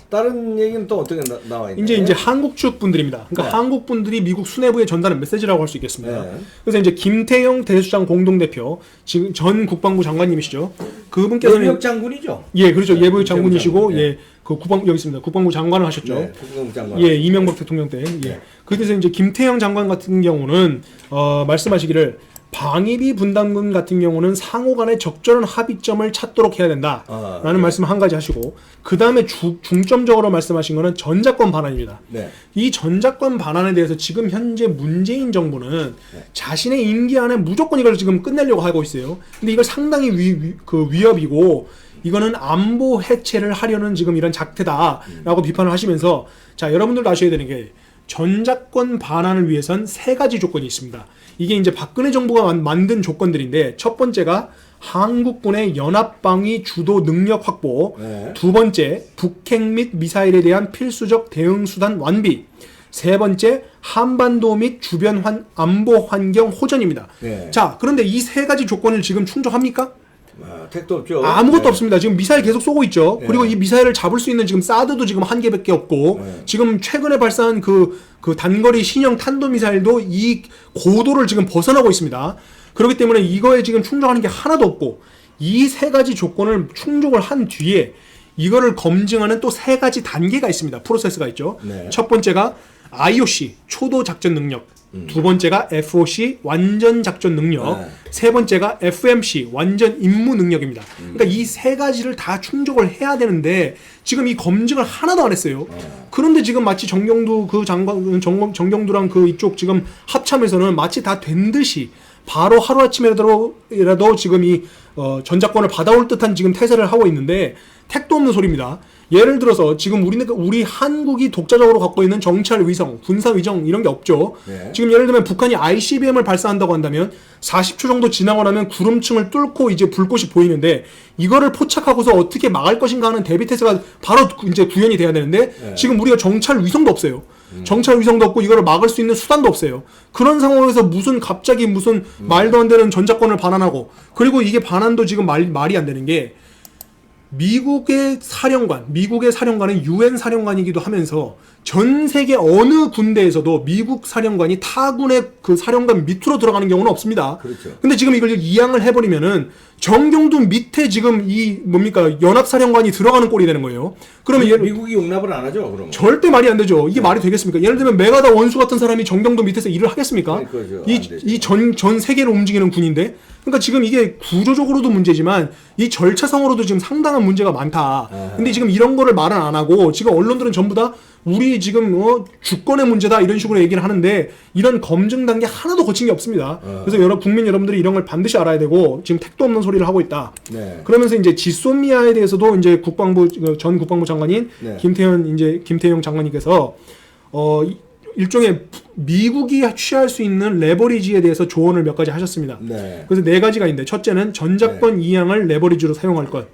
다른 얘기는 또 어떻게 나와 있나요? 이제 한국 측 분들입니다. 그러니까 한국 분들이 미국 수뇌부에 전달한 메시지라고 할 수 있겠습니다. 그래서 이제 김태영 대수장 공동대표, 지금 전 국방부 장관님이시죠. 그분께서는 예비역 장군이죠. 예, 그렇죠. 예비역 장군이시고 그 여기 있습니다. 국방부 장관을 하셨죠. 네, 국방부 장관. 예, 이명박 대통령 때. 예. 그래서 이제 김태영 장관 같은 경우는 말씀하시기를 방위비 분담금 같은 경우는 상호 간의 적절한 합의점을 찾도록 해야 된다라는 말씀을 한 가지 하시고, 그 다음에 중점적으로 말씀하신 거는 전작권 반환입니다. 네. 이 전작권 반환에 대해서 지금 현재 문재인 정부는 자신의 임기 안에 무조건 이걸 지금 끝내려고 하고 있어요. 근데 이걸 상당히 위협이고, 이거는 안보 해체를 하려는 지금 이런 작태다라고 비판을 하시면서, 자, 여러분들도 아셔야 되는 게 전작권 반환을 위해선 세 가지 조건이 있습니다. 이게 이제 박근혜 정부가 만든 조건들인데, 첫 번째가 한국군의 연합방위 주도 능력 확보, 두 번째 북핵 및 미사일에 대한 필수적 대응 수단 완비, 세 번째 한반도 및 주변 안보 환경 호전입니다. 자, 그런데 이 세 가지 조건을 지금 충족합니까? 택도 없죠. 아무것도 없습니다. 지금 미사일 계속 쏘고 있죠. 그리고 이 미사일을 잡을 수 있는 지금 사드도 지금 한 개밖에 없고, 지금 최근에 발사한 그 단거리 신형 탄도미사일도 이 고도를 지금 벗어나고 있습니다. 그렇기 때문에 이거에 지금 충족하는 게 하나도 없고, 이 세 가지 조건을 충족을 한 뒤에 이거를 검증하는 또 세 가지 단계가 있습니다. 프로세스가 있죠. 첫 번째가 IOC 초도 작전 능력, 두 번째가 FOC 완전 작전 능력, 세 번째가 FMC 완전 임무 능력입니다. 그러니까 이 세 가지를 다 충족을 해야 되는데 지금 이 검증을 하나도 안 했어요. 그런데 지금 마치 정경두 그 장관, 정경두랑 그 이쪽 지금 합참에서는 마치 다 된 듯이 바로 하루아침에라도 지금 이 전작권을 받아올 듯한 지금 태세를 하고 있는데, 택도 없는 소리입니다. 예를 들어서 지금 우리 한국이 독자적으로 갖고 있는 정찰 위성, 군사 위성 이런 게 없죠. 지금 예를 들면 북한이 ICBM을 발사한다고 한다면 40초 정도 지나고 나면 구름층을 뚫고 이제 불꽃이 보이는데, 이거를 포착하고서 어떻게 막을 것인가 하는 대비 태세가 바로 이제 구현이 돼야 되는데, 지금 우리가 정찰 위성도 없어요. 정찰 위성도 없고 이거를 막을 수 있는 수단도 없어요. 그런 상황에서 갑자기 무슨 말도 안 되는 전작권을 반환하고, 그리고 이게 반환도 지금 말이 안 되는 게, 미국의 사령관은 UN 사령관이기도 하면서 전 세계 어느 군대에서도 미국 사령관이 타군의 그 사령관 밑으로 들어가는 경우는 없습니다. 그렇죠. 근데 지금 이걸 이양을 해버리면은 정경두 밑에 지금 연합사령관이 들어가는 꼴이 되는 거예요. 그러면 미국이 용납을 안 하죠, 그러면? 절대 말이 안 되죠. 이게 말이 되겠습니까? 예를 들면 메가다 원수 같은 사람이 정경두 밑에서 일을 하겠습니까? 이 전 세계를 움직이는 군인데. 그러니까 지금 이게 구조적으로도 문제지만 이 절차상으로도 지금 상당한 문제가 많다. 근데 지금 이런 거를 말은 안 하고, 지금 언론들은 전부 다 우리 지금 주권의 문제다 이런 식으로 얘기를 하는데, 이런 검증 단계 하나도 거친 게 없습니다. 그래서 국민 여러분들이 이런 걸 반드시 알아야 되고, 지금 택도 없는 소리를 하고 있다. 그러면서 이제 지소미아에 대해서도 이제 전 국방부 장관인 김태영 장관님께서 일종의 미국이 취할 수 있는 레버리지에 대해서 조언을 몇 가지 하셨습니다. 그래서 네 가지가 있는데, 첫째는 전작권 이양을 레버리지로 사용할 것.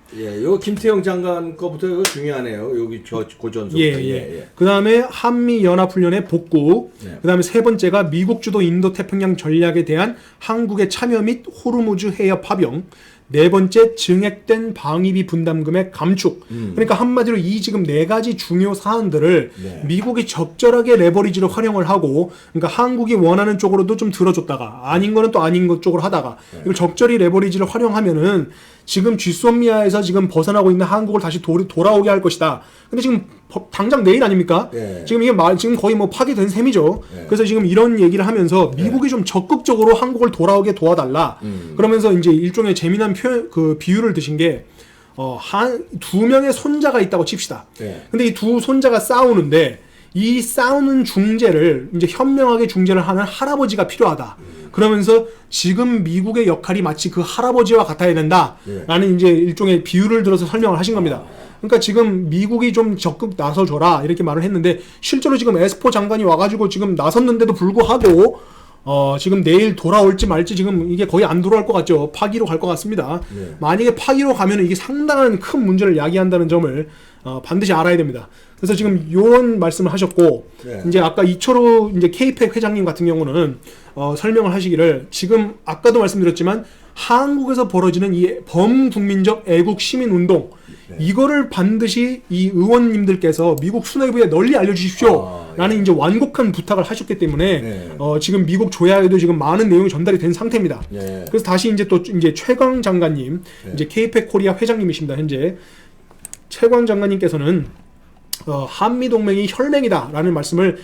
요 김태영 장관 거부터 이거 중요하네요. 여기 고전소. 그 다음에 한미 연합훈련의 복구. 그 다음에 세 번째가 미국 주도 인도 태평양 전략에 대한 한국의 참여 및 호르무즈 해협 파병. 네 번째, 증액된 방위비 분담금의 감축. 그러니까 한마디로 이 지금 네 가지 중요 사안들을 미국이 적절하게 레버리지로 활용을 하고, 그러니까 한국이 원하는 쪽으로도 좀 들어줬다가, 아닌 거는 또 아닌 것 쪽으로 하다가, 이걸 적절히 레버리지를 활용하면은 지금 쥐소미아에서 지금 벗어나고 있는 한국을 다시 돌아오게 할 것이다. 근데 지금 당장 내일 아닙니까? 지금 이게 지금 거의 파기된 셈이죠. 그래서 지금 이런 얘기를 하면서 미국이 좀 적극적으로 한국을 돌아오게 도와달라. 그러면서 이제 일종의 재미난 비유를 드신 게, 두 명의 손자가 있다고 칩시다. 근데 이 두 손자가 싸우는데, 이 싸우는 중재를 이제 현명하게 중재를 하는 할아버지가 필요하다. 그러면서 지금 미국의 역할이 마치 그 할아버지와 같아야 된다라는 이제 일종의 비유를 들어서 설명을 하신 겁니다. 그러니까 지금 미국이 좀 적극 나서줘라 이렇게 말을 했는데, 실제로 지금 에스포 장관이 와가지고 지금 나섰는데도 불구하고 지금 내일 돌아올지 말지 지금 이게 거의 안 돌아올 것 같죠. 파기로 갈 것 같습니다. 만약에 파기로 가면 이게 상당한 큰 문제를 야기한다는 점을 반드시 알아야 됩니다. 그래서 지금 요런 말씀을 하셨고, 이제 아까 이철우 이제 K-PAC 회장님 같은 경우는 설명을 하시기를, 지금 아까도 말씀드렸지만 한국에서 벌어지는 이 범국민적 애국 시민 운동, 이거를 반드시 이 의원님들께서 미국 수뇌부에 널리 알려주십시오. 라는 이제 완곡한 부탁을 하셨기 때문에 지금 미국 조야에도 지금 많은 내용이 전달이 된 상태입니다. 그래서 다시 이제 또 이제 최광 장관님, 이제 케이펙 코리아 회장님이십니다. 현재 최광 장관님께서는 한미 동맹이 혈맹이다라는 말씀을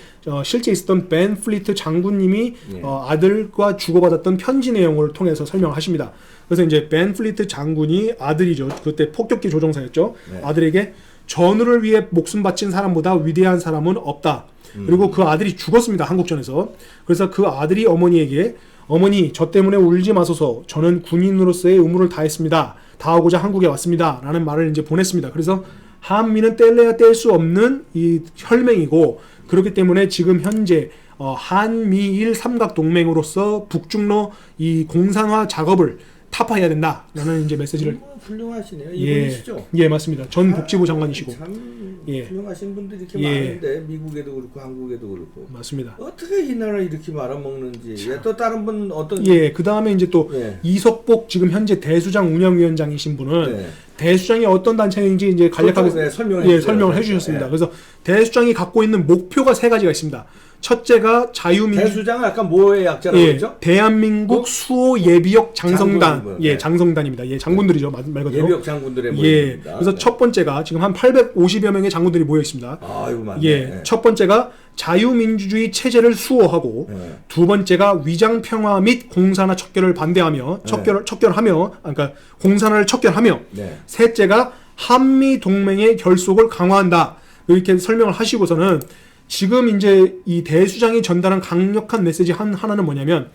실제 있었던 벤 플리트 장군님이 아들과 주고받았던 편지 내용을 통해서 설명하십니다. 그래서 이제 벤 플리트 장군이 아들이죠. 그때 폭격기 조종사였죠. 아들에게 전우를 위해 목숨 바친 사람보다 위대한 사람은 없다. 그리고 그 아들이 죽었습니다. 한국전에서. 그래서 그 아들이 어머니에게 어머니 저 때문에 울지 마소서. 저는 군인으로서의 의무를 다했습니다. 다하고자 한국에 왔습니다. 라는 말을 이제 보냈습니다. 그래서 한미는 뗄래야 뗄 수 없는 이 혈맹이고 그렇기 때문에 지금 현재 한미일 삼각동맹으로서 북중로 이 공산화 작업을 타파해야 된다라는 이제 메시지를 훌륭하시네요. 이분이시죠? 예, 맞습니다. 전 복지부 장관이시고 참 예. 훌륭하신 분들이 이렇게 많은데 미국에도 그렇고 한국에도 그렇고 맞습니다. 어떻게 이 나라를 이렇게 말아먹는지. 또 다른 분 어떤 그 다음에 이제 또 이석복 지금 현재 대수장 운영위원장이신 분은 대수장이 어떤 단체인지 이제 간략하게 설명을 해주셨습니다. 그래서 대수장이 갖고 있는 목표가 3가지가 있습니다. 첫째가 자유민주 대수장은 약간 뭐의 약자라고 했죠? 대한민국 수호 예비역 장성단 장성단입니다. 장군들이죠 말 그대로 예비역 장군들의 모임입니다. 그래서 첫 번째가 지금 한 850여 명의 장군들이 모여 있습니다. 이거 맞네. 첫 번째가 자유민주주의 체제를 수호하고 두 번째가 위장평화 및 공산화 척결을 반대하며 그러니까 공산화를 척결하며 셋째가 한미 동맹의 결속을 강화한다. 이렇게 설명을 하시고서는 지금 이제 이 대수장이 전달한 강력한 메시지 하나는 뭐냐면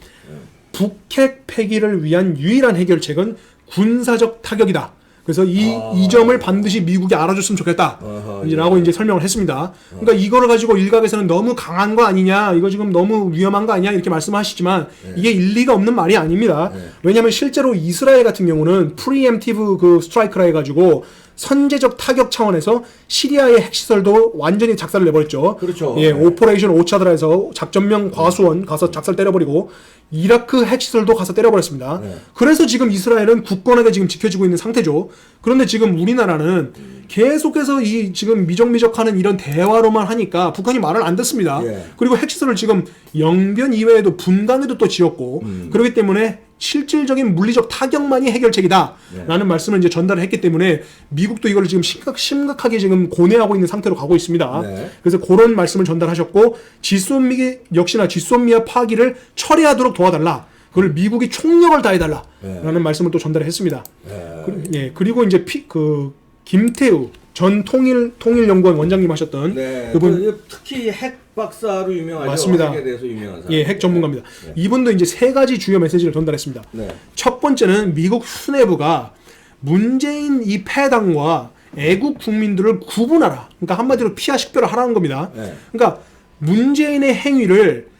북핵 폐기를 위한 유일한 해결책은 군사적 타격이다. 그래서 이 점을 반드시 미국이 알아줬으면 좋겠다. 라고 이제 설명을 했습니다. 그러니까 이거를 가지고 일각에서는 너무 강한 거 아니냐, 이거 지금 너무 위험한 거 아니냐 이렇게 말씀하시지만 이게 일리가 없는 말이 아닙니다. 왜냐하면 실제로 이스라엘 같은 경우는 프리엠티브 그 스트라이크라 해가지고 선제적 타격 차원에서 시리아의 핵시설도 완전히 작살을 내버렸죠. 그렇죠. 오퍼레이션 오차드라에서 작전명 과수원 가서 작살 때려버리고 이라크 핵시설도 가서 때려버렸습니다. 그래서 지금 이스라엘은 굳건하게 지금 지켜지고 있는 상태죠. 그런데 지금 우리나라는 계속해서 이 지금 미적미적하는 이런 대화로만 하니까 북한이 말을 안 듣습니다. 그리고 핵시설을 지금 영변 이외에도 분당에도 또 지었고 그렇기 때문에 실질적인 물리적 타격만이 해결책이다 라는 말씀을 이제 전달을 했기 때문에 미국도 이걸 지금 심각하게 지금 고뇌하고 있는 상태로 가고 있습니다. 그래서 그런 말씀을 전달하셨고 역시나 지소미아 파기를 처리하도록 도와달라. 그걸 미국이 총력을 다해달라 라는 말씀을 또 전달을 했습니다. 그리고 이제 김태우 전 통일연구원 원장님 하셨던 그분 특히 핵 박사로 유명하죠. 맞습니다. 핵에 대해서 유명한 사람. 핵 전문가입니다. 이분도 이제 3가지 주요 메시지를 전달했습니다. 첫 번째는 미국 수뇌부가 문재인 이 패당과 애국 국민들을 구분하라. 그러니까 한마디로 피하 식별을 하라는 겁니다. 그러니까 문재인의 행위를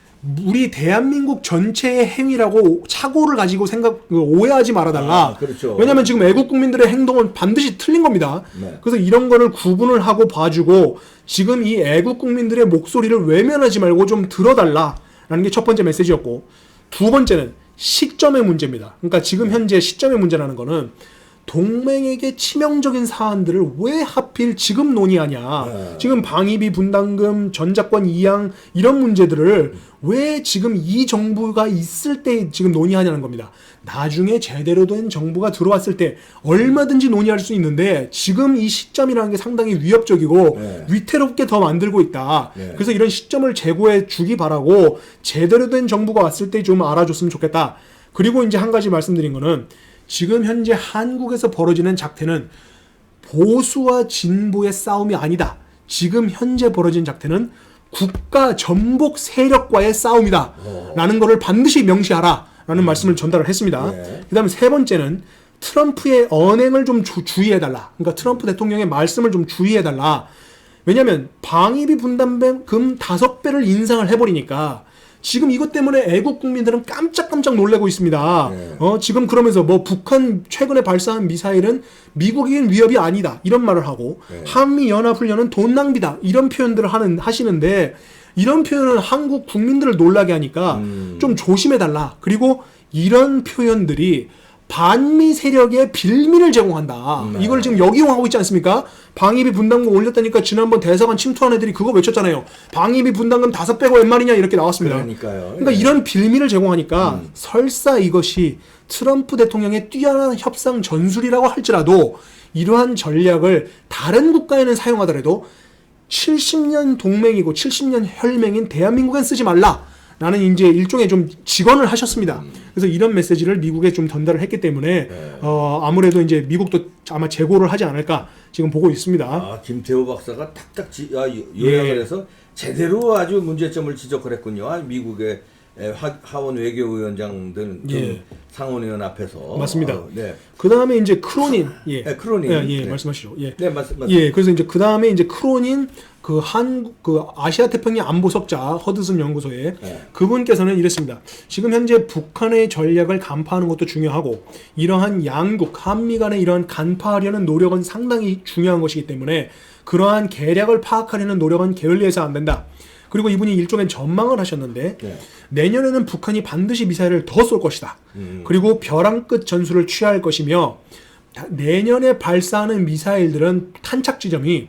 우리 대한민국 전체의 행위라고 착오를 가지고 오해하지 말아달라. 그렇죠. 왜냐하면 지금 애국 국민들의 행동은 반드시 틀린 겁니다. 그래서 이런 거를 구분을 하고 봐주고 지금 이 애국 국민들의 목소리를 외면하지 말고 좀 들어달라라는 게 첫 번째 메시지였고 두 번째는 시점의 문제입니다. 그러니까 지금 현재 시점의 문제라는 거는 동맹에게 치명적인 사안들을 왜 하필 지금 논의하냐. 지금 방위비 분담금, 전작권 이양 이런 문제들을 왜 지금 이 정부가 있을 때 지금 논의하냐는 겁니다. 나중에 제대로 된 정부가 들어왔을 때 얼마든지 논의할 수 있는데 지금 이 시점이라는 게 상당히 위협적이고 위태롭게 더 만들고 있다. 그래서 이런 시점을 제고해 주기 바라고 제대로 된 정부가 왔을 때 좀 알아줬으면 좋겠다. 그리고 이제 한 가지 말씀드린 거는 지금 현재 한국에서 벌어지는 작태는 보수와 진보의 싸움이 아니다. 지금 현재 벌어진 작태는 국가 전복 세력과의 싸움이다. 라는 것을 반드시 명시하라. 라는 말씀을 전달을 했습니다. 그 다음에 세 번째는 트럼프의 언행을 좀 주의해달라. 그러니까 트럼프 대통령의 말씀을 좀 주의해달라. 왜냐하면 방위비 분담금 5배를 인상을 해버리니까 지금 이것 때문에 애국 국민들은 깜짝깜짝 놀라고 있습니다. 지금 그러면서 뭐 북한 최근에 발사한 미사일은 미국인 위협이 아니다. 이런 말을 하고 한미연합훈련은 돈 낭비다. 이런 표현들을 하시는데 이런 표현은 한국 국민들을 놀라게 하니까 좀 조심해달라. 그리고 이런 표현들이 반미 세력에 빌미를 제공한다. 이걸 지금 역이용하고 있지 않습니까? 방위비 분담금 올렸다니까 지난번 대사관 침투한 애들이 그거 외쳤잖아요. 방위비 분담금 5 빼고 웬 말이냐 이렇게 나왔습니다. 그러니까요. 그러니까 이런 빌미를 제공하니까 설사 이것이 트럼프 대통령의 뛰어난 협상 전술이라고 할지라도 이러한 전략을 다른 국가에는 사용하더라도 70년 동맹이고 70년 혈맹인 대한민국엔 쓰지 말라. 라는 이제 일종의 좀 직언을 하셨습니다. 그래서 이런 메시지를 미국에 좀 전달을 했기 때문에 아무래도 이제 미국도 아마 재고를 하지 않을까 지금 보고 있습니다. 아, 김태호 박사가 탁탁 요약을 해서 제대로 아주 문제점을 지적을 했군요. 미국의 하원 외교위원장들 상원의원 앞에서. 맞습니다. 네. 그 다음에 이제 크로닌. 크로닌. 네. 말씀하시죠. 네, 맞습니다. 그래서 이제 그 다음에 이제 크로닌 그 아시아 태평양 안보석자 허드슨 연구소에 그분께서는 이랬습니다. 지금 현재 북한의 전략을 간파하는 것도 중요하고 이러한 양국 한미 간의 이러한 간파하려는 노력은 상당히 중요한 것이기 때문에 그러한 계략을 파악하려는 노력은 게을리해서 안 된다. 그리고 이분이 일종의 전망을 하셨는데 내년에는 북한이 반드시 미사일을 더 쏠 것이다. 그리고 벼랑 끝 전술을 취할 것이며 내년에 발사하는 미사일들은 탄착 지점이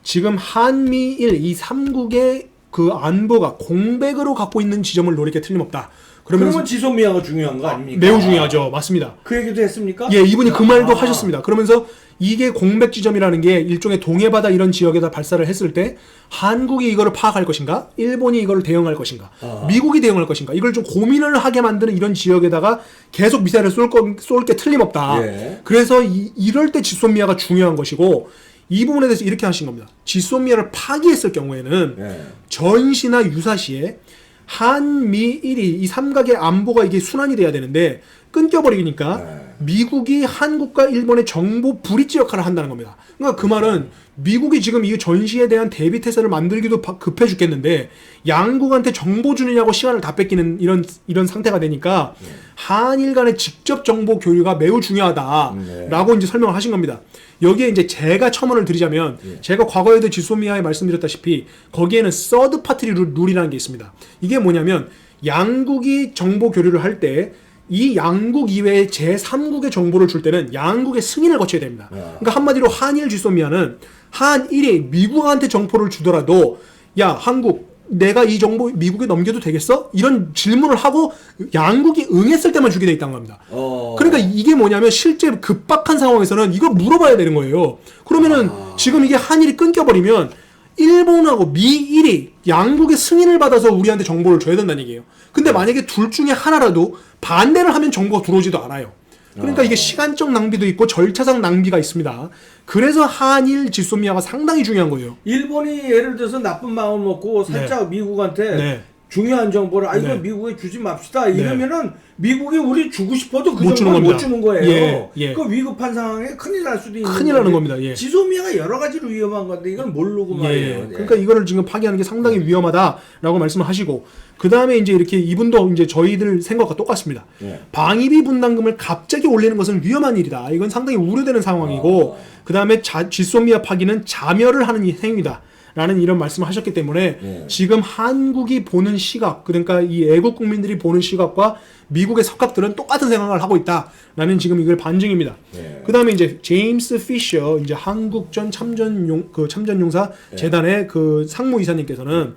지금 한미일 이 3국의 그 안보가 공백으로 갖고 있는 지점을 노릴 게 틀림없다. 그러면 지소미아가 중요한 거 아닙니까? 매우 중요하죠. 맞습니다. 그 얘기도 했습니까? 이분이 그 말도 하셨습니다. 그러면서 이게 공백 지점이라는 게 일종의 동해바다 이런 지역에다 발사를 했을 때 한국이 이거를 파악할 것인가? 일본이 이걸 대응할 것인가? 미국이 대응할 것인가? 이걸 좀 고민을 하게 만드는 이런 지역에다가 계속 미사일을 쏠 게 틀림없다. 그래서 이럴 때 지소미아가 중요한 것이고 이 부분에 대해서 이렇게 하신 겁니다. 지소미아를 파기했을 경우에는 전시나 유사시에 한미일이 이 삼각의 안보가 이게 순환이 돼야 되는데 끊겨버리니까 미국이 한국과 일본의 정보 브릿지 역할을 한다는 겁니다. 그러니까 그 말은 미국이 지금 이 전시에 대한 대비 태세를 만들기도 급해 죽겠는데 양국한테 정보 주느냐고 시간을 다 뺏기는 이런 상태가 되니까 한일 간의 직접 정보 교류가 매우 중요하다라고 이제 설명을 하신 겁니다. 여기에 이제 제가 첨언을 드리자면 제가 과거에도 지소미아에 말씀드렸다시피 거기에는 서드 파티 룰이라는 게 있습니다. 이게 뭐냐면 양국이 정보 교류를 할 때 이 양국 이외의 제3국의 정보를 줄 때는 양국의 승인을 거쳐야 됩니다. 그러니까 한마디로 한일 지소미아는 한일이 미국한테 정보를 주더라도 야 한국 내가 이 정보 미국에 넘겨도 되겠어? 이런 질문을 하고 양국이 응했을 때만 주게 돼 있다는 겁니다. 그러니까 이게 뭐냐면 실제 급박한 상황에서는 이걸 물어봐야 되는 거예요. 그러면은 지금 이게 한일이 끊겨버리면 일본하고 미일이 양국의 승인을 받아서 우리한테 정보를 줘야 된다는 얘기예요. 근데 만약에 둘 중에 하나라도 반대를 하면 정보가 들어오지도 않아요. 그러니까 이게 시간적 낭비도 있고 절차상 낭비가 있습니다. 그래서 한일 지소미아가 상당히 중요한 거예요. 일본이 예를 들어서 나쁜 마음 먹고 살짝 미국한테 중요한 정보를 이거 미국에 주지 맙시다 이러면은 미국이 우리 주고 싶어도 그 정보를 못 주는 거예요. 그 위급한 상황에 큰일 날 수도 있는 큰일 나는 겁니다. 지소미아가 여러 가지로 위험한 건데 이건 모르고 말이에요. 그러니까 이거를 지금 파기하는 게 상당히 위험하다라고 말씀을 하시고 그 다음에 이제 이렇게 이분도 이제 저희들 생각과 똑같습니다. 방위비 분담금을 갑자기 올리는 것은 위험한 일이다. 이건 상당히 우려되는 상황이고 그 다음에 지소미아 파기는 자멸을 하는 행위다. 라는 이런 말씀을 하셨기 때문에 지금 한국이 보는 시각 그러니까 이 애국 국민들이 보는 시각과 미국의 석학들은 똑같은 생각을 하고 있다라는 지금 이걸 반증입니다. 그 다음에 이제 제임스 피셔 이제 한국전 참전용사 재단의 그 상무이사님께서는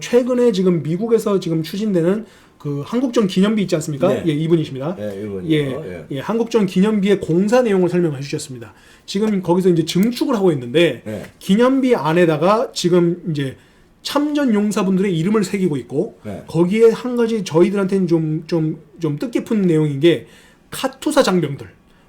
최근에 지금 미국에서 지금 추진되는 그 한국전 기념비 있지 않습니까? 이분이십니다. 이분이요. 한국전 기념비의 공사 내용을 설명해 주셨습니다. 지금 거기서 이제 증축을 하고 있는데 기념비 안에다가 지금 이제 참전 용사분들의 이름을 새기고 있고 거기에 한 가지 저희들한테는 좀 뜻깊은 내용인 게 카투사 장병들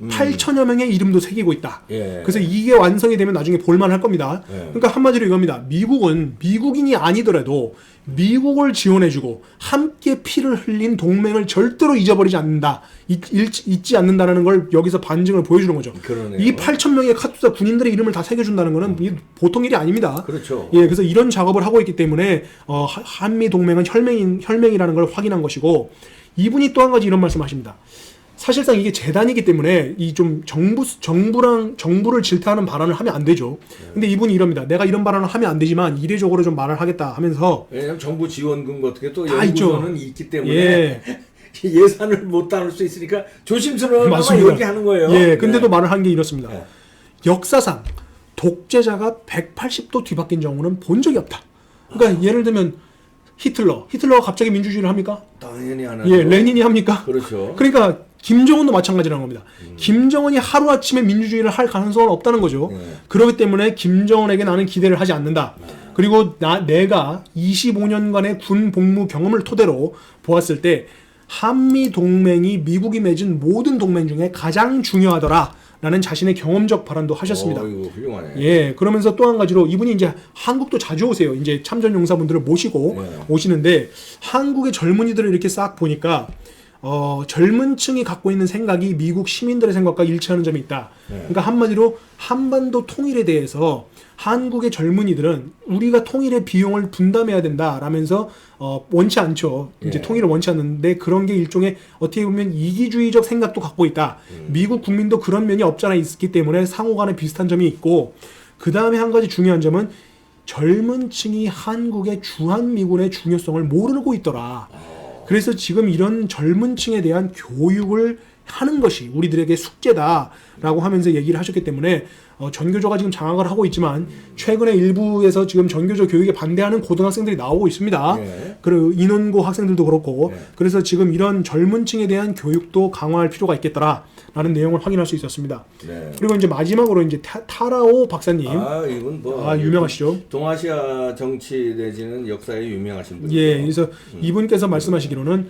8천여 명의 이름도 새기고 있다. 그래서 이게 완성이 되면 나중에 볼만할 겁니다. 그러니까 한마디로 이겁니다. 미국은 미국인이 아니더라도 미국을 지원해주고 함께 피를 흘린 동맹을 절대로 잊어버리지 않는다. 잊지 않는다는 걸 여기서 반증을 보여주는 거죠. 그러네요. 이 8천 명의 카투사 군인들의 이름을 다 새겨준다는 거는 보통 일이 아닙니다. 그렇죠. 그래서 이런 작업을 하고 있기 때문에 한미 동맹은 혈맹이라는 걸 확인한 것이고 이분이 또 한 가지 이런 말씀하십니다. 사실상 이게 재단이기 때문에 이 좀 정부를 질타하는 발언을 하면 안 되죠. 근데 이분이 이럽니다. 내가 이런 발언을 하면 안 되지만 이례적으로 좀 말을 하겠다 하면서 왜냐면 정부 지원금 같은 게 또 연구소는 있기 때문에 예산을 못 다룰 수 있으니까 조심스러워만 얘기하는 거예요. 예, 근데도 말을 한 게 이렇습니다. 역사상 독재자가 180도 뒤바뀐 경우는 본 적이 없다. 그러니까 예를 들면 히틀러가 갑자기 민주주의를 합니까? 당연히 안 하죠. 예, 레닌이 합니까? 그렇죠. 그러니까 김정은도 마찬가지라는 겁니다. 김정은이 하루아침에 민주주의를 할 가능성은 없다는 거죠. 그렇기 때문에 김정은에게 나는 기대를 하지 않는다. 그리고 내가 25년간의 군 복무 경험을 토대로 보았을 때 한미 동맹이 미국이 맺은 모든 동맹 중에 가장 중요하더라. 라는 자신의 경험적 발언도 하셨습니다. 이거 훌륭하네. 예, 그러면서 또 한 가지로 이분이 이제 한국도 자주 오세요. 이제 참전 용사분들을 모시고 오시는데 한국의 젊은이들을 이렇게 싹 보니까 젊은 층이 갖고 있는 생각이 미국 시민들의 생각과 일치하는 점이 있다. 그러니까 한마디로 한반도 통일에 대해서 한국의 젊은이들은 우리가 통일의 비용을 분담해야 된다라면서 원치 않죠. 이제 통일을 원치 않는데 그런 게 일종의 어떻게 보면 이기주의적 생각도 갖고 있다. 미국 국민도 그런 면이 없잖아 있기 때문에 상호간에 비슷한 점이 있고 그 다음에 한 가지 중요한 점은 젊은 층이 한국의 주한미군의 중요성을 모르고 있더라. 그래서 지금 이런 젊은 층에 대한 교육을 하는 것이 우리들에게 숙제다라고 하면서 얘기를 하셨기 때문에 전교조가 지금 장악을 하고 있지만 최근에 일부에서 지금 전교조 교육에 반대하는 고등학생들이 나오고 있습니다. 그리고 인원고 학생들도 그렇고 그래서 지금 이런 젊은 층에 대한 교육도 강화할 필요가 있겠더라라는 내용을 확인할 수 있었습니다. 그리고 이제 마지막으로 이제 타라오 박사님, 이분 뭐 유명하시죠. 동아시아 정치 내지는 역사에 유명하신 분이죠. 예, 그래서 이분께서 말씀하시기로는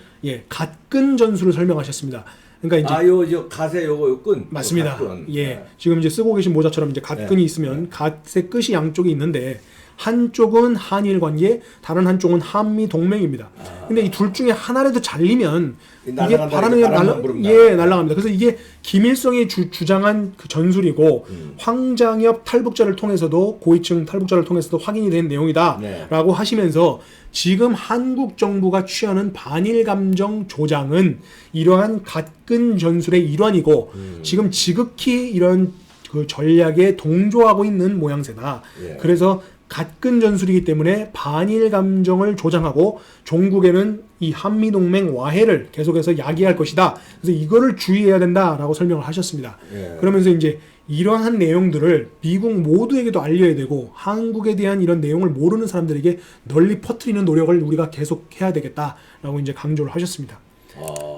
갓근 전술을 설명하셨습니다. 그러니까 이제 요 가세 요거 끈 맞습니다. 예, 지금 이제 쓰고 계신 모자처럼 이제 갓끈이 있으면 갓의 끝이 양쪽에 있는데 한쪽은 한일 관계, 다른 한쪽은 한미 동맹입니다. 근데 이 둘 중에 하나라도 잘리면 이게 바람에 날아갑니다. 그래서 이게 김일성이 주장한 그 전술이고 황장엽 탈북자를 통해서도 고위층 탈북자를 통해서도 확인이 된 내용이다라고 하시면서 지금 한국 정부가 취하는 반일 감정 조장은 이러한 갓근 전술의 일환이고 지금 지극히 이런 그 전략에 동조하고 있는 모양새다. 그래서 갓근 전술이기 때문에 반일 감정을 조장하고 종국에는 이 한미동맹 와해를 계속해서 야기할 것이다. 그래서 이거를 주의해야 된다라고 설명을 하셨습니다. 그러면서 이제 이러한 내용들을 미국 모두에게도 알려야 되고 한국에 대한 이런 내용을 모르는 사람들에게 널리 퍼뜨리는 노력을 우리가 계속 해야 되겠다라고 이제 강조를 하셨습니다.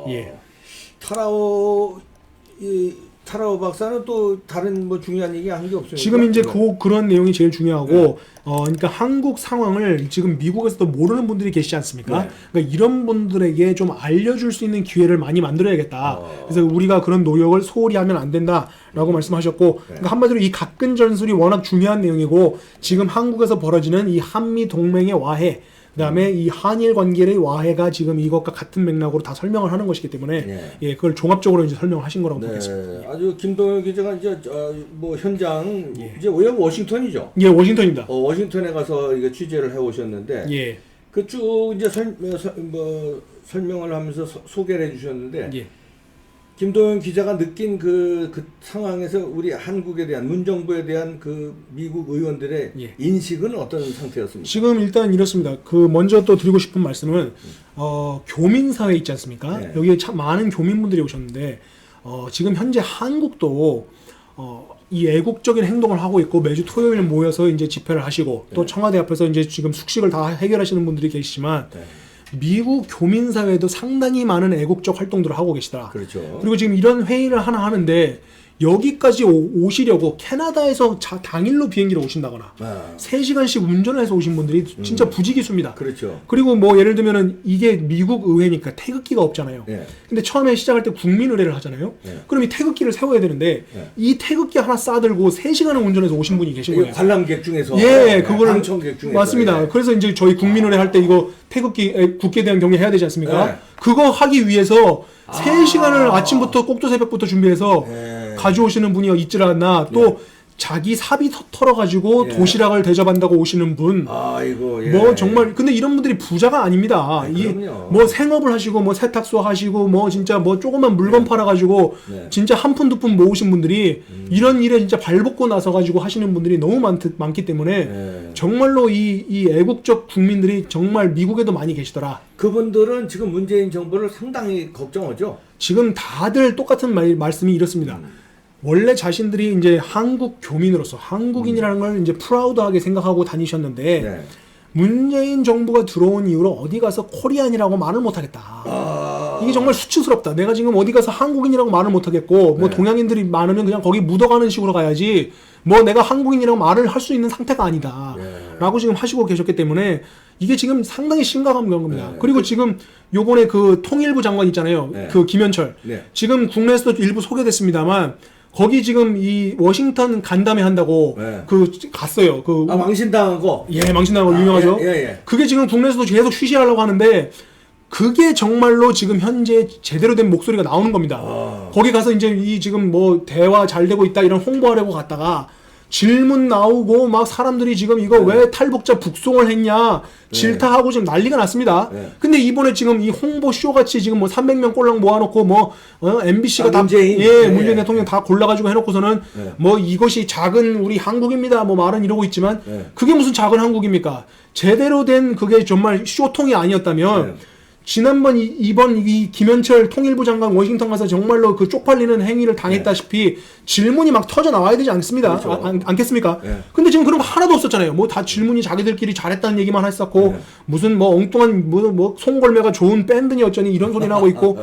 예. 타라오 박사는 또 다른 뭐 중요한 얘기 한 게 없어요. 지금 이제 그런 내용이 제일 중요하고, 그러니까 한국 상황을 지금 미국에서도 모르는 분들이 계시지 않습니까? 그러니까 이런 분들에게 좀 알려줄 수 있는 기회를 많이 만들어야겠다. 그래서 우리가 그런 노력을 소홀히 하면 안 된다라고 말씀하셨고, 그러니까 한마디로 이 갓근 전술이 워낙 중요한 내용이고, 지금 한국에서 벌어지는 이 한미 동맹의 와해, 그다음에 이 한일 관계의 와해가 지금 이것과 같은 맥락으로 다 설명을 하는 것이기 때문에 그걸 종합적으로 이제 설명하신 거라고 보겠습니다. 아주 김동현 기자가 이제 뭐 현장 이제 워싱턴이죠. 예, 워싱턴입니다. 워싱턴에 가서 이게 취재를 해 오셨는데 그 쭉 이제 설명을 하면서 소개를 해 주셨는데 김동현 기자가 느낀 그 상황에서 우리 한국에 대한 문정부에 대한 그 미국 의원들의 인식은 어떤 상태였습니까? 지금 일단 이렇습니다. 먼저 또 드리고 싶은 말씀은 교민사회 있지 않습니까? 여기에 참 많은 교민분들이 오셨는데 지금 현재 한국도 이 애국적인 행동을 하고 있고 매주 토요일 모여서 이제 집회를 하시고 또 청와대 앞에서 이제 지금 숙식을 다 해결하시는 분들이 계시지만 미국 교민사회도 상당히 많은 애국적 활동들을 하고 계시다. 그렇죠. 그리고 지금 이런 회의를 하나 하는데 여기까지 오시려고 캐나다에서 당일로 비행기를 오신다거나 3시간씩 운전을 해서 오신 분들이 진짜 부지기수입니다. 그렇죠. 그리고 뭐 예를 들면은 이게 미국 의회니까 태극기가 없잖아요. 근데 처음에 시작할 때 국민 의례를 하잖아요. 그럼 이 태극기를 세워야 되는데 이 태극기 하나 싸들고 3시간을 운전해서 오신 분이 계신 거예요. 관람객 중에서. 그거를 방청객 중에서. 맞습니다. 그래서 이제 저희 국민 의례 할 때 이거 태극기 국기에 대한 경례 해야 되지 않습니까? 그거 하기 위해서 3시간을 아침부터 꼭두 새벽부터 준비해서 가져오시는 분이 있질 않나. 또 자기 사비 털어가지고 예. 도시락을 대접한다고 오시는 분. 아이고, 예. 뭐 정말 근데 이런 분들이 부자가 아닙니다. 그럼요. 뭐 생업을 하시고 뭐 세탁소 하시고 뭐 진짜 뭐 조그만 물건 팔아가지고 진짜 한 푼 두 푼 모으신 분들이 이런 일에 진짜 발벗고 나서 가지고 하시는 분들이 너무 많기 때문에 정말로 이 애국적 국민들이 정말 미국에도 많이 계시더라. 그분들은 지금 문재인 정부를 상당히 걱정하죠. 지금 다들 똑같은 말씀이 이렇습니다. 원래 자신들이 이제 한국 교민으로서 한국인이라는 걸 이제 프라우드하게 생각하고 다니셨는데 네. 문재인 정부가 들어온 이후로 어디 가서 코리안이라고 말을 못하겠다. 이게 정말 수치스럽다. 내가 지금 어디 가서 한국인이라고 말을 못하겠고 뭐 동양인들이 많으면 그냥 거기 묻어가는 식으로 가야지 뭐 내가 한국인이라고 말을 할 수 있는 상태가 아니다. 라고 지금 하시고 계셨기 때문에 이게 지금 상당히 심각한 겁니다. 그리고 지금 요번에 그 통일부 장관 있잖아요. 그 김현철. 지금 국내에서도 일부 소개됐습니다만 거기 지금 이 워싱턴 간담회 한다고 그 갔어요. 그 망신당한 거. 예, 망신당한 거 유명하죠. 그게 지금 국내에서도 계속 쉬쉬하려고 하는데 그게 정말로 지금 현재 제대로 된 목소리가 나오는 겁니다. 거기 가서 이제 이 지금 뭐 대화 잘 되고 있다 이런 홍보하려고 갔다가 질문 나오고 막 사람들이 지금 이거 왜 탈북자 북송을 했냐 질타하고 지금 난리가 났습니다. 근데 이번에 지금 이 홍보 쇼 같이 지금 뭐 300명 꼴랑 모아놓고 뭐 MBC가 다 문재인 문재인 대통령 다 골라가지고 해놓고서는 뭐 이것이 작은 우리 한국입니다 뭐 말은 이러고 있지만 그게 무슨 작은 한국입니까? 제대로 된 그게 정말 쇼통이 아니었다면. 지난번 이번 이 김현철 통일부 장관 워싱턴 가서 정말로 그 쪽팔리는 행위를 당했다시피 질문이 막 터져 나와야 되지 않습니다. 그렇죠. 않겠습니까? 근데 지금 그런 거 하나도 없었잖아요. 뭐 다 질문이 자기들끼리 잘했다는 얘기만 했었고 무슨 뭐 엉뚱한 뭐 송골매가 좋은 밴드니 어쩌니 이런 소리나 하고 있고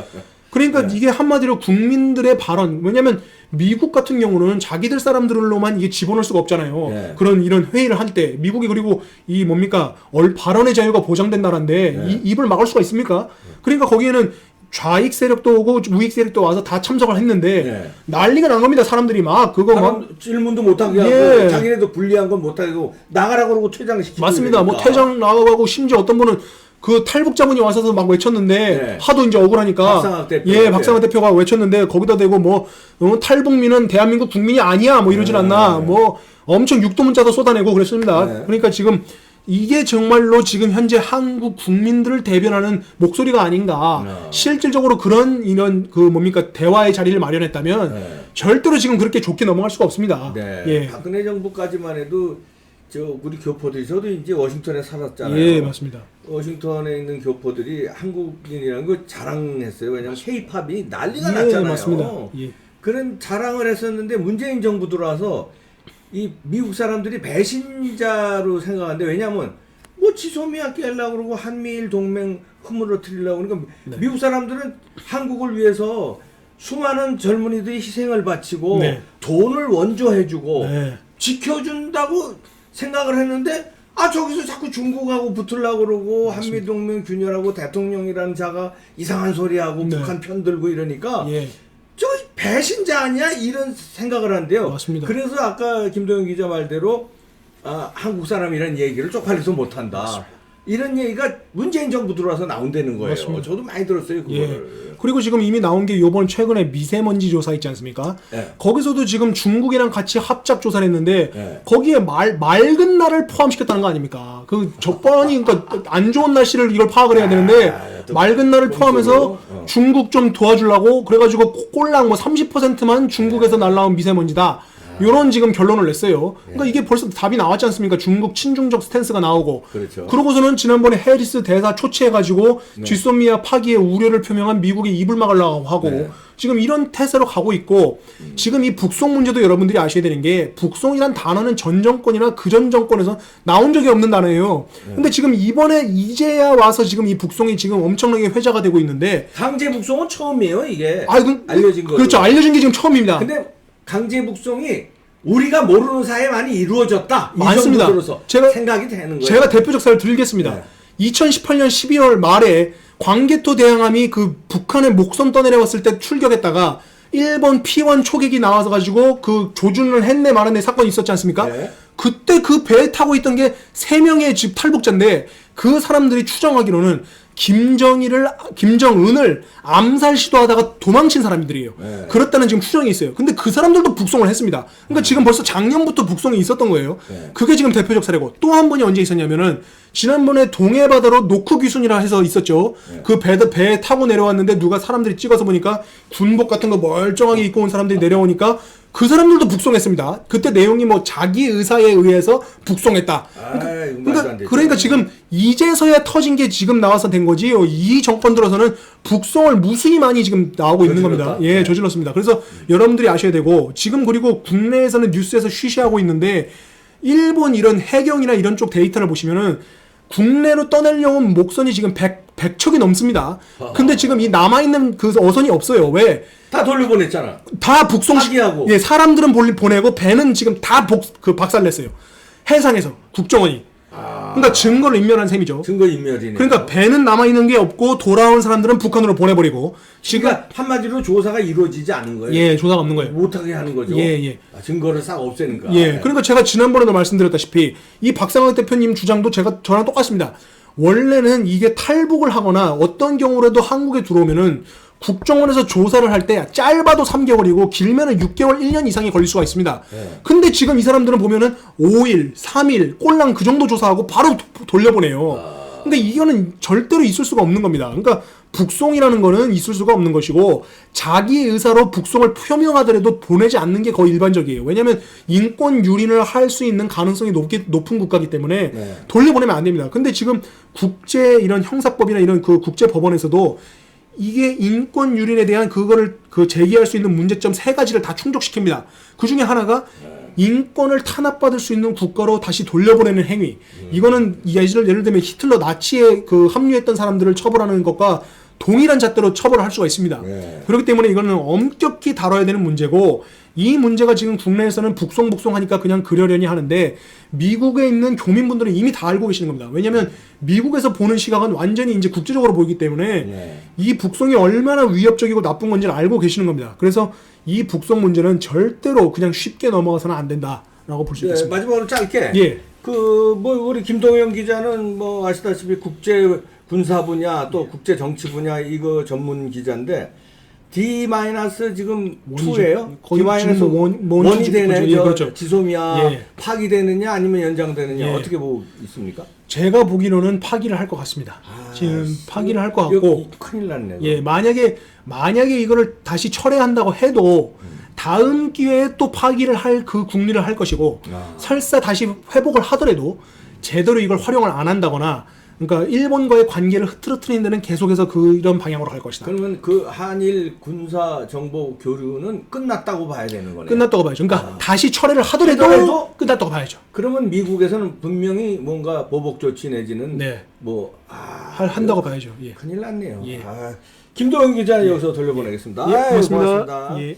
그러니까 이게 한마디로 국민들의 발언 왜냐면 미국 같은 경우는 자기들 사람들로만 이게 집어넣을 수가 없잖아요. 그런 이런 회의를 할 때 미국이 그리고 이 뭡니까 발언의 자유가 보장된 나라인데 입을 막을 수가 있습니까? 그러니까 거기에는 좌익 세력도 오고 우익 세력도 와서 다 참석을 했는데 난리가 난 겁니다. 사람들이 막 그거 막 질문도 못하게 하고 자기네도 불리한 건 못하게 하고 나가라고 그러고 퇴장시키고 맞습니다. 뭐 퇴장 나가고 심지어 어떤 분은 그 탈북자분이 와서 막 외쳤는데 하도 이제 억울하니까 박상학 대표가 외쳤는데 거기다 대고 뭐 탈북민은 대한민국 국민이 아니야 뭐 이러질 않나 뭐 엄청 육도문자도 쏟아내고 그랬습니다. 그러니까 지금 이게 정말로 지금 현재 한국 국민들을 대변하는 목소리가 아닌가. 실질적으로 이런 그 뭡니까 대화의 자리를 마련했다면 절대로 지금 그렇게 좋게 넘어갈 수가 없습니다. 박근혜 정부까지만 해도 우리 교포들이 저도 이제 워싱턴에 살았잖아요. 예, 맞습니다. 워싱턴에 있는 교포들이 한국인이라는 걸 자랑했어요. 왜냐하면 K-팝이 난리가 났잖아요. 맞습니다. 그런 자랑을 했었는데 문재인 정부 들어와서 이 미국 사람들이 배신자로 생각하는데 왜냐하면 뭐 지소미아 깨려고 그러고 한미일 동맹 흐물어뜨리려고 그러니까 미국 사람들은 한국을 위해서 수많은 젊은이들이 희생을 바치고 돈을 원조해주고 지켜준다고 생각을 했는데 저기서 자꾸 중국하고 붙으려고 그러고 한미동맹 균열하고 대통령이라는 자가 이상한 소리하고 북한 편들고 이러니까 저 배신자 아니야? 이런 생각을 한대요. 맞습니다. 그래서 아까 김동현 기자 말대로 한국 사람이라는 얘기를 쪽팔려서 못한다. 맞습니다. 이런 얘기가 문재인 정부 들어와서 나온다는 거예요. 맞습니다. 저도 많이 들었어요. 그거를. 그리고 지금 이미 나온 게 요번 최근에 미세먼지 조사 있지 않습니까? 거기서도 지금 중국이랑 같이 합작 조사를 했는데 거기에 맑은 날을 포함시켰다는 거 아닙니까? 그 적반이 그러니까 안 좋은 날씨를 이걸 파악을 해야 되는데 맑은 날을 포함해서 중국 좀 도와주려고 그래가지고 꼴랑 뭐 30%만 중국에서 날라온 미세먼지다. 요런 지금 결론을 냈어요. 그러니까 이게 벌써 답이 나왔지 않습니까? 중국 친중적 스탠스가 나오고. 그러고서는 지난번에 해리스 대사 초치해가지고 쥐소미아 파기의 우려를 표명한 미국이 입을 막으려고 하고 지금 이런 태세로 가고 있고 지금 이 북송 문제도 여러분들이 아셔야 되는 게 북송이란 단어는 전 정권이나 그전 정권에서 나온 적이 없는 단어예요. 근데 지금 이번에 이제야 와서 지금 이 북송이 지금 엄청나게 회자가 되고 있는데 강제 북송은 처음이에요, 이게. 알려진 거. 그렇죠. 알려진 게 지금 처음입니다. 근데 강제 북송이 우리가 모르는 사이에 많이 이루어졌다. 맞습니다. 제가 생각이 되는 거예요. 제가 대표적 사례를 드리겠습니다. 2018년 12월 말에 광개토 대항함이 그 북한의 목섬 떠내려왔을 때 출격했다가 일본 P1 초계기 나와서 가지고 그 조준을 했네 말았네 사건이 있었지 않습니까? 그때 그 배에 타고 있던 게 3명의 집 탈북자인데 그 사람들이 추정하기로는 김정은을 암살 시도하다가 도망친 사람들이에요. 네. 그렇다는 지금 추정이 있어요. 근데 그 사람들도 북송을 했습니다. 그러니까 지금 벌써 작년부터 북송이 있었던 거예요. 네. 그게 지금 대표적 사례고 또 한 번이 언제 있었냐면은 지난번에 동해바다로 노크 귀순이라 해서 있었죠. 네. 그 배 타고 내려왔는데 누가 사람들이 찍어서 보니까 군복 같은 거 멀쩡하게 입고 온 사람들이 내려오니까 그 사람들도 북송했습니다. 그때 내용이 뭐 자기 의사에 의해서 북송했다. 그러니까 지금 이제서야 터진 게 지금 나와서 된 거지. 이 정권 들어서는 북송을 무수히 많이 지금 나오고 있는 겁니다. 예, 저질렀습니다. 그래서 여러분들이 아셔야 되고 지금 그리고 국내에서는 뉴스에서 쉬쉬하고 있는데 일본 이런 해경이나 이런 쪽 데이터를 보시면은 국내로 떠내려고 온 목선이 지금 100척이 넘습니다. 근데 지금 이 남아있는 그 어선이 없어요. 왜? 다 돌려보냈잖아. 다 북송하고. 예, 사람들은 보내고 배는 지금 다 박살냈어요. 해상에서 국정원이. 그러니까 증거를 인멸한 셈이죠. 증거 인멸이네. 그러니까 배는 남아있는 게 없고 돌아온 사람들은 북한으로 보내버리고. 지금 그러니까 한마디로 조사가 이루어지지 않은 거예요. 예, 조사가 없는 거예요. 못하게 하는 거죠. 예. 증거를 싹 없애니까. 예, 그러니까 제가 지난번에도 말씀드렸다시피 이 박상학 대표님 주장도 저랑 똑같습니다. 원래는 이게 탈북을 하거나 어떤 경우라도 한국에 들어오면은 국정원에서 조사를 할 때 짧아도 3개월이고 길면은 6개월, 1년 이상이 걸릴 수가 있습니다. 네. 근데 지금 이 사람들은 보면은 5일, 3일, 꼴랑 그 정도 조사하고 바로 돌려보내요. 근데 이거는 절대로 있을 수가 없는 겁니다. 그러니까 북송이라는 거는 있을 수가 없는 것이고 자기 의사로 북송을 표명하더라도 보내지 않는 게 거의 일반적이에요. 왜냐하면 인권 유린을 할 수 있는 가능성이 높은 국가이기 때문에 네. 돌려보내면 안 됩니다. 근데 지금 국제 이런 형사법이나 이런 그 국제 법원에서도 이게 인권 유린에 대한 그거를 제기할 수 있는 문제점 3가지를 다 충족시킵니다. 그 중에 하나가 인권을 탄압받을 수 있는 국가로 다시 돌려보내는 행위. 이거는 예를 들면 히틀러 나치에 합류했던 사람들을 처벌하는 것과 동일한 잣대로 처벌을 할 수가 있습니다. 네. 그렇기 때문에 이거는 엄격히 다뤄야 되는 문제고 이 문제가 지금 국내에서는 북송하니까 그냥 그러려니 하는데 미국에 있는 교민분들은 이미 다 알고 계시는 겁니다. 왜냐하면 미국에서 보는 시각은 완전히 이제 국제적으로 보이기 때문에 네. 이 북송이 얼마나 위협적이고 나쁜 건지를 알고 계시는 겁니다. 그래서 이 북송 문제는 절대로 그냥 쉽게 넘어가서는 안 된다라고 볼 수 있겠습니다. 마지막으로 짧게. 예. 우리 김동영 기자는 아시다시피 국제 군사 분야 또 국제 정치 분야 이거 전문 기자인데 지금 2예요? D-1이 되네. 예, 그렇죠. 지소미아 파기되느냐 아니면 연장되느냐 어떻게 보고 있습니까? 제가 보기로는 파기를 할 것 같습니다. 지금 파기를 할 것 같고 큰일 났네. 예, 만약에 이거를 다시 철회한다고 해도 다음 기회에 또 파기를 할 그 국리를 할 것이고 설사 다시 회복을 하더라도 제대로 이걸 활용을 안 한다거나 그러니까 일본과의 관계를 흐트러뜨리는 데는 계속해서 이런 방향으로 갈 것이다. 그러면 그 한일 군사 정보 교류는 끝났다고 봐야 되는 거네요. 끝났다고 봐야죠. 그러니까 다시 철회를 하더라도 끝났다고 봐야죠. 그러면 미국에서는 분명히 뭔가 보복 조치 내지는 한다고 봐야죠. 예. 큰일 났네요. 예. 김도영 기자 여기서 돌려보내겠습니다. 고맙습니다. 예.